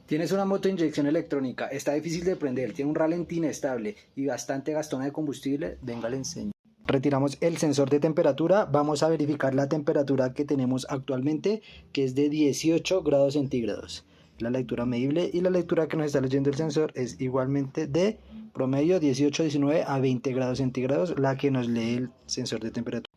Tienes una moto de inyección electrónica, está difícil de prender, tiene un ralentí inestable y bastante gastona de combustible. Venga, le enseño. Retiramos el sensor de temperatura, vamos a verificar la temperatura que tenemos actualmente, que es de 18 grados centígrados. La lectura medible y la lectura que nos está leyendo el sensor es igualmente de promedio 18, 19 a 20 grados centígrados, la que nos lee el sensor de temperatura.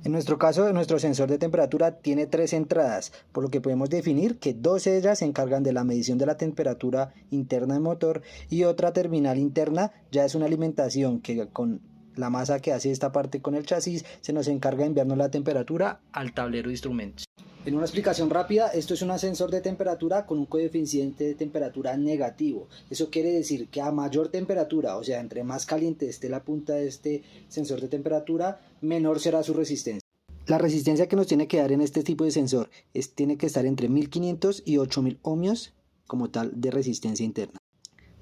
En nuestro caso, nuestro sensor de temperatura tiene 3 entradas, por lo que podemos definir que 2 de ellas se encargan de la medición de la temperatura interna del motor y otra terminal interna ya es una alimentación que con la masa que hace esta parte con el chasis se nos encarga de enviarnos la temperatura al tablero de instrumentos. En una explicación rápida, esto es un sensor de temperatura con un coeficiente de temperatura negativo. Eso quiere decir que a mayor temperatura, o sea, entre más caliente esté la punta de este sensor de temperatura, menor será su resistencia. La resistencia que nos tiene que dar en este tipo de sensor tiene que estar entre 1500 y 8000 ohmios como tal de resistencia interna.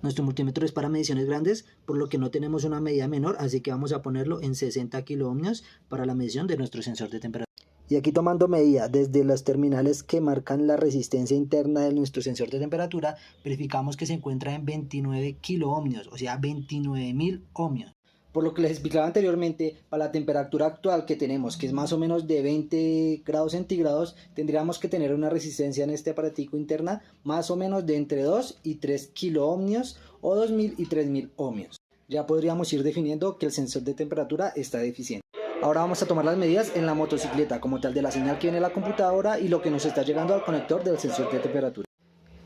Nuestro multímetro es para mediciones grandes, por lo que no tenemos una medida menor, así que vamos a ponerlo en 60 kiloohmios para la medición de nuestro sensor de temperatura. Y aquí tomando medida desde las terminales que marcan la resistencia interna de nuestro sensor de temperatura, verificamos que se encuentra en 29 kiloohmios, o sea 29.000 ohmios. Por lo que les explicaba anteriormente, para la temperatura actual que tenemos, que es más o menos de 20 grados centígrados, tendríamos que tener una resistencia en este aparatico interna más o menos de entre 2 y 3 kiloohmios o 2000 y 3000 ohmios. Ya podríamos ir definiendo que el sensor de temperatura está deficiente. Ahora vamos a tomar las medidas en la motocicleta, como tal de la señal que viene de la computadora y lo que nos está llegando al conector del sensor de temperatura.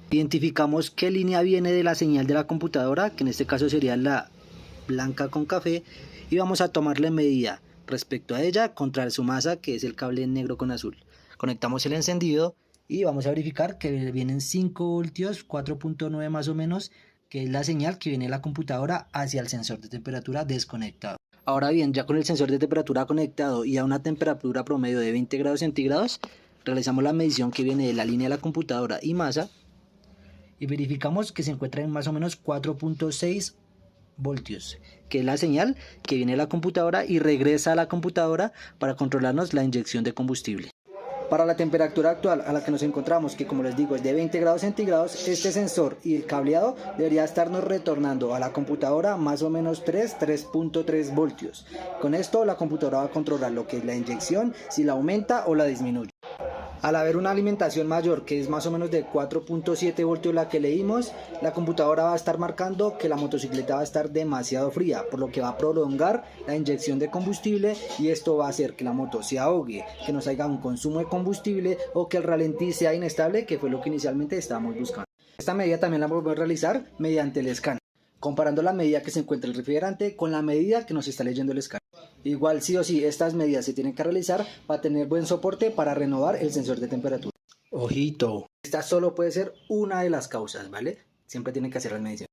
Identificamos qué línea viene de la señal de la computadora, que en este caso sería la blanca con café, y vamos a tomarle medida respecto a ella contra su masa, que es el cable negro con azul. Conectamos el encendido y vamos a verificar que vienen 5 voltios, 4.9 más o menos, que es la señal que viene de la computadora hacia el sensor de temperatura desconectado. Ahora bien, ya con el sensor de temperatura conectado y a una temperatura promedio de 20 grados centígrados, realizamos la medición que viene de la línea de la computadora y masa y verificamos que se encuentra en más o menos 4.6 voltios, que es la señal que viene de la computadora y regresa a la computadora para controlarnos la inyección de combustible. Para la temperatura actual a la que nos encontramos, que como les digo es de 20 grados centígrados, este sensor y el cableado debería estarnos retornando a la computadora más o menos 3.3 voltios. Con esto la computadora va a controlar lo que es la inyección, si la aumenta o la disminuye. Al haber una alimentación mayor, que es más o menos de 4.7 voltios la que leímos, la computadora va a estar marcando que la motocicleta va a estar demasiado fría, por lo que va a prolongar la inyección de combustible y esto va a hacer que la moto se ahogue, que nos haya un consumo de combustible o que el ralentí sea inestable, que fue lo que inicialmente estábamos buscando. Esta medida también la podemos realizar mediante el escáner, comparando la medida que se encuentra el refrigerante con la medida que nos está leyendo el escáner. Igual sí o sí estas medidas se tienen que realizar para tener buen soporte para renovar el sensor de temperatura. Ojito, esta solo puede ser una de las causas, ¿vale? Siempre tienen que hacer las mediciones.